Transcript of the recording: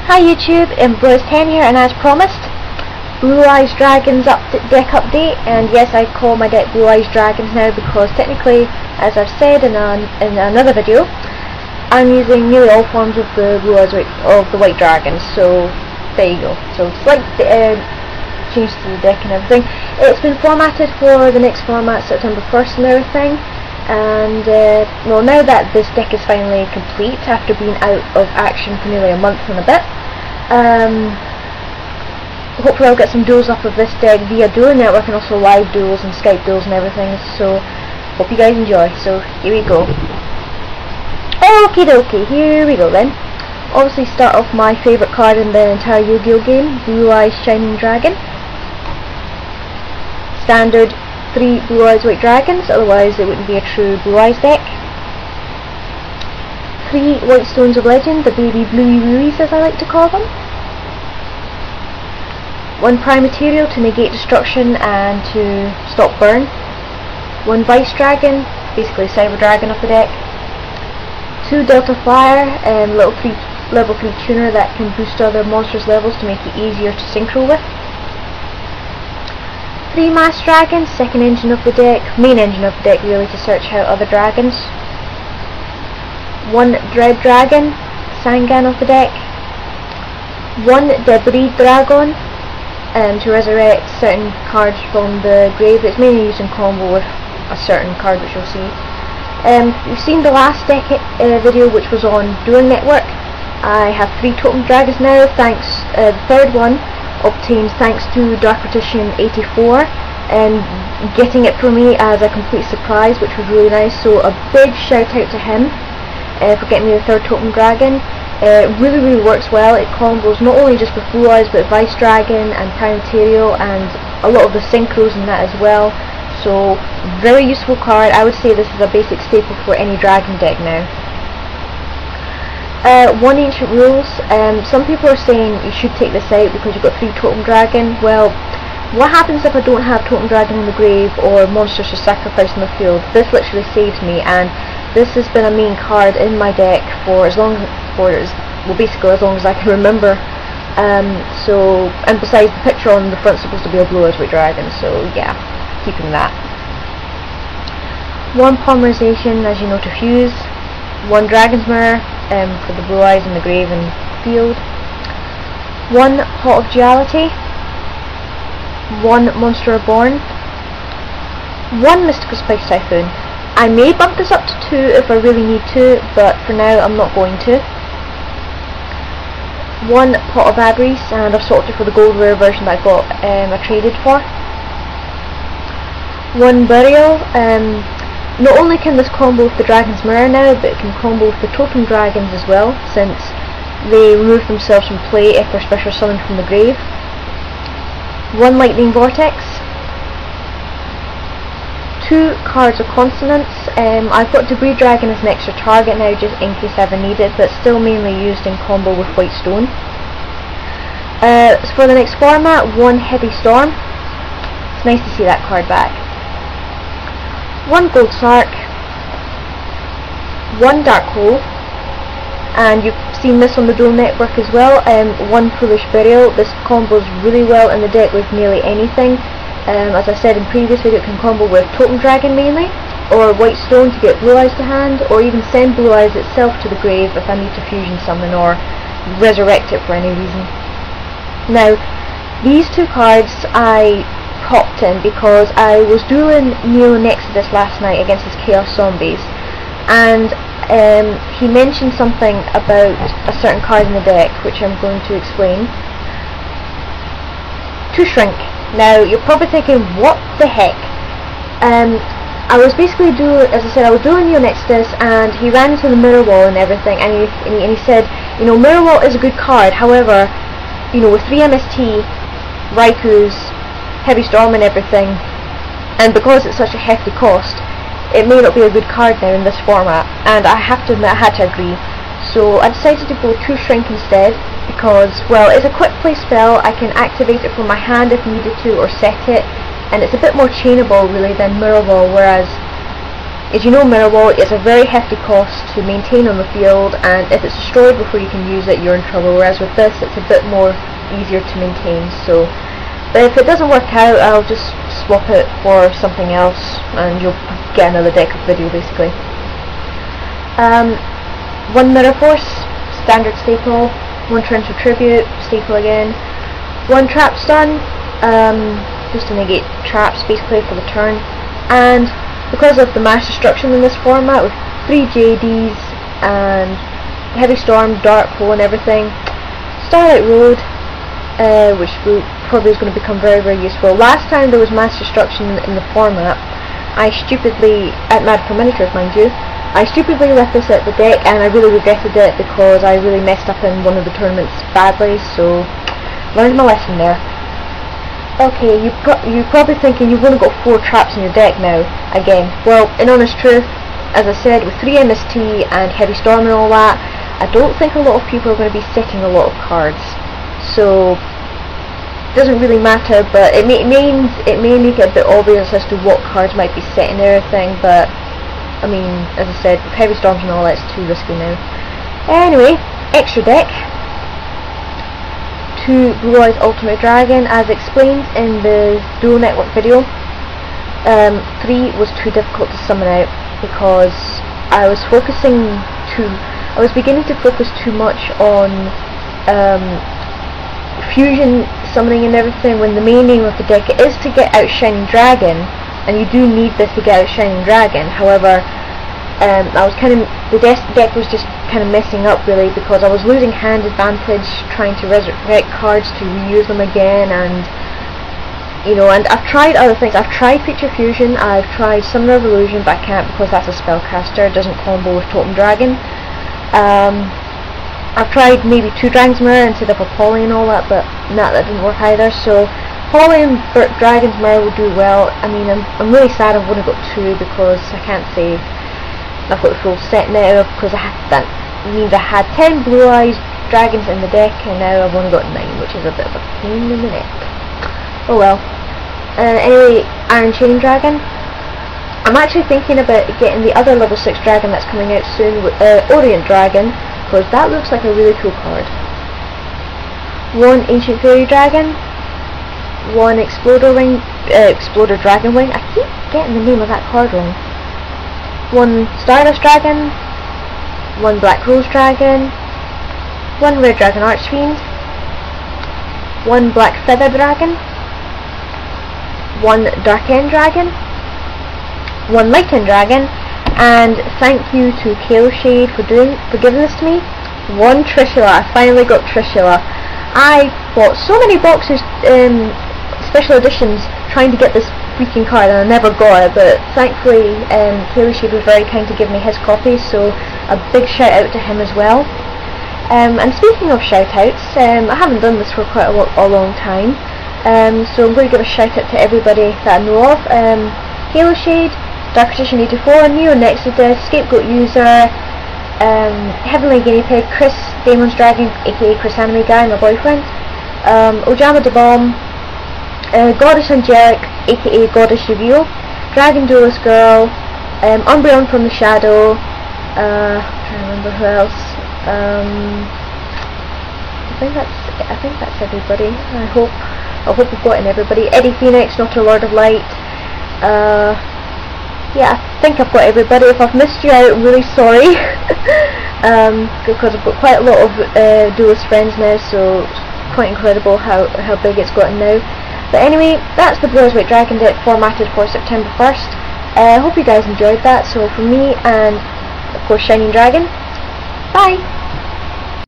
Hi YouTube, Blizz10 here, and as promised, Blue Eyes Dragons deck update. And yes, I call my deck Blue Eyes Dragons now because technically, as I've said in another video, I'm using nearly all forms of the Blue Eyes of the White Dragons. So there you go. So slight change to the deck and everything. It's been formatted for the next format, September 1st and everything. And well, now that this deck is finally complete after being out of action for nearly a month and a bit, hopefully I'll get some duels up of this deck via Duel Network and also live duels and Skype duels and everything, so hope you guys enjoy. So here we go. Okie dokie, here we go then. Obviously start off my favourite card in the entire Yu-Gi-Oh game, Blue Eyes Shining Dragon. Standard 3 Blue Eyes White Dragons, otherwise it wouldn't be a true Blue Eyes deck. 3 White Stones of Legend, the baby bluey blueys as I like to call them. 1 Prime Material to negate destruction and to stop burn. 1 Vice Dragon, basically Cyber Dragon of the deck. 2 Delta Flyer, level 3 tuner that can boost other monsters' levels to make it easier to synchro with. 3 Mass Dragons, second engine of the deck, main engine of the deck really, to search out other dragons. 1 Dread Dragon, Sangan of the deck. 1 Debris Dragon, to resurrect certain cards from the grave. It's mainly used in combo with a certain card which you'll see. You've seen the last deck video which was on Duel Network. I have 3 Totem Dragons now, thanks, the third one obtained thanks to Darkretician84 and getting it for me as a complete surprise, which was really nice, so a big shout out to him for getting me the 3rd Totem Dragon. It really works well. It combos not only just with Blue Eyes but Vice Dragon and Prime Material and a lot of the synchros and that as well, so very useful card. I would say this is a basic staple for any dragon deck now. 1 Ancient Rules. Some people are saying you should take this out because you've got 3 Totem Dragon. Well, what happens if I don't have Totem Dragon in the grave or monsters to sacrifice in the field? This literally saves me, and this has been a main card in my deck for basically as long as I can remember. And besides, the picture on the front is supposed to be a Blue Eyes White Dragon, so yeah, keeping that. 1 Polymerization, as you know, to fuse. 1 Dragon's Mirror, for the Blue Eyes in the grave and field. 1 Pot of Duality. 1 Monster Reborn. 1 Mystical Spice Typhoon. I may bump this up to 2 if I really need to, but for now I'm not going to. 1 Pot of Avarice, and I've swapped it for the gold rare version that I got I traded for. 1 Burial. Not only can this combo with the Dragon's Mirror now, but it can combo with the Totem Dragons as well, since they remove themselves from play if they're special summoned from the grave. 1 Lightning Vortex. 2 Cards of Consonance. I've got Debris Dragon as an extra target now, just in case I ever need it, but still mainly used in combo with White Stone. So for the next format, 1 Heavy Storm. It's nice to see that card back. 1 Gold Sark. 1 Dark Hole. And you've seen this on the Duel Network as well. 1 Foolish Burial. This combos really well in the deck with nearly anything. As I said in previous video, it can combo with Totem Dragon mainly, or White Stone to get Blue Eyes to hand, or even send Blue Eyes itself to the grave if I need to fusion summon or resurrect it for any reason. Now, these 2 cards I popped in because I was dueling Neo Nexodus last night against his Chaos Zombies, and he mentioned something about a certain card in the deck which I'm going to explain. 2 Shrink. Now you're probably thinking, what the heck? I was basically as I said, I was doing Neo Nexodus, and he ran into the Mirror Wall and everything, and he said, you know, Mirror Wall is a good card, however, you know, with 3 MST, Raiku's, Heavy Storm and everything, and because it's such a hefty cost, it may not be a good card now in this format, and I have to admit I had to agree. So I decided to go 2 Shrink instead, because, well, it's a quick play spell. I can activate it from my hand if needed to, or set it, and it's a bit more chainable really than Mirror Wall, whereas as you know, Mirror Wall is a very hefty cost to maintain on the field, and if it's destroyed before you can use it, you're in trouble, whereas with this it's a bit more easier to maintain. So, but if it doesn't work out, I'll just swap it for something else and you'll get another deck of video basically. One Mirror Force, standard staple. One Torrential Tribute, staple again. One Trap Stun, just to negate traps basically for the turn. And because of the mass destruction in this format with 3 JDs and Heavy Storm, Dark Hole and everything, Starlight Road, which probably is going to become very, very useful. Last time there was mass destruction in the format, I stupidly, at Mad for Miniatures mind you, I stupidly left this at the deck and I really regretted it because I really messed up in one of the tournaments badly, so learned my lesson there. Okay, you're probably thinking you've only got 4 traps in your deck now, again. Well, in honest truth, as I said, with 3 MST and Heavy Storm and all that, I don't think a lot of people are going to be setting a lot of cards. So, it doesn't really matter, but it may make it a bit obvious as to what cards might be set and everything, but I mean, as I said, with Heavy Storms and all that, it's too risky now. Anyway, extra deck. 2 Blue Eyes Ultimate Dragon, as explained in the Dual Network video. 3 was too difficult to summon out because I was beginning to focus too much on fusion summoning and everything, when the main aim of the deck is to get out Shining Dragon, and you do need this to get out Shining Dragon. However, the deck was just kind of messing up really, because I was losing hand advantage trying to resurrect cards to reuse them again, and you know, and I've tried other things. I've tried Feature Fusion, I've tried Summoner of Illusion, but I can't because that's a spellcaster, it doesn't combo with Totem Dragon. I've tried maybe 2 Dragon's Mirror instead of a Poly and all that, but nah, that didn't work either. So Poly and Dragon's Mirror will do well. I mean, I'm really sad I've only got 2 because I can't say I've got the full set now, because that means I had 10 Blue Eyes Dragons in the deck and now I've only got 9, which is a bit of a pain in the neck. Oh well. Anyway, Iron Chain Dragon. I'm actually thinking about getting the other level 6 dragon that's coming out soon, with Orient Dragon, because that looks like a really cool card. 1 Ancient Fairy Dragon. 1 Exploder Dragon Wing. I keep getting the name of that card wrong. 1 Stardust Dragon. 1 Black Rose Dragon. 1 Red Dragon Archfiend. 1 Black Feather Dragon. 1 Dark End Dragon. 1 Light End Dragon. And thank you to Kale Shade for giving this to me. 1 Trishula. I finally got Trishula. I bought so many boxes, special editions, trying to get this freaking card, and I never got it, but thankfully Kale Shade was very kind to give me his copy, so a big shout out to him as well. And speaking of shout outs, I haven't done this for quite a long time, so I'm going to give a shout out to everybody that I know of. Kale Shade, Dark Petition 84, Neo Nexodus, Scapegoat User, Heavenly Guinea Pig, Chris Damon's Dragon, aka Chris Anime Guy, my boyfriend, Ojama the Bomb, Goddess Angelic, aka Goddess Reveal, Dragon Duelist Girl, Umbreon from the Shadow, I'm trying to remember who else. I think that's everybody. I hope I've gotten everybody. Eddie Phoenix, Not a Lord of Light. Yeah, I think I've got everybody. If I've missed you out, I'm really sorry. Because I've got quite a lot of duelist friends now, so it's quite incredible how big it's gotten now. But anyway, that's the Blue Eyes White Dragon deck formatted for September 1st. I hope you guys enjoyed that. So from me and, of course, Shining Dragon, bye!